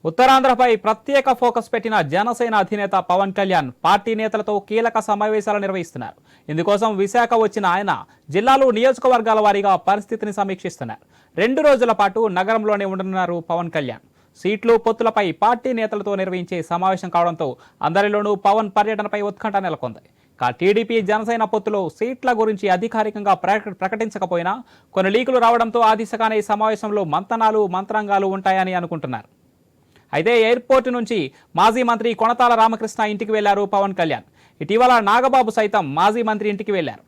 ఉత్తరాంధ్రపై ప్రత్యేక ఫోకస్ పెట్టిన జనసేన అధినేత పవన్ కళ్యాణ్ పార్టీ నేతలతో కీలక సమావేశాలు నిర్వహిస్తున్నారు. ఇందుకోసం విశాఖ వచ్చిన ఆయన జిల్లాలు నియోజకవర్గాల వారీగా పరిస్థితిని సమీక్షిస్తున్నారు. 2 రోజుల పాటు నగరంలోనే ఉండనున్నారు పవన్ కళ్యాణ్. సీట్లు పొత్తులపై పార్టీ నేతలతో నిర్వహించే సమావేశం కావడంతో అందరిలోనూ పవన్ పర్యటనపై ఉత్కంఠ నెలకొంది. టీడీపీ జనసేన పొత్తులో సీట్ల గురించి అధికారికంగా ప్రకటించకపోయినా కొన్ని లీకులు రావడంతో ఆ దిశగానే ఈ సమావేశంలో మంత్రాంగాలు ఉంటాయని అనుకుంటున్నారు. అయితే ఎయిర్పోర్ట్ నుంచి మాజీ మంత్రి కొణతాల రామకృష్ణ ఇంటికి వెళ్లారు పవన్ కళ్యాణ్. ఇటీవల నాగబాబు సైతం మాజీ మంత్రి ఇంటికి వెళ్లారు.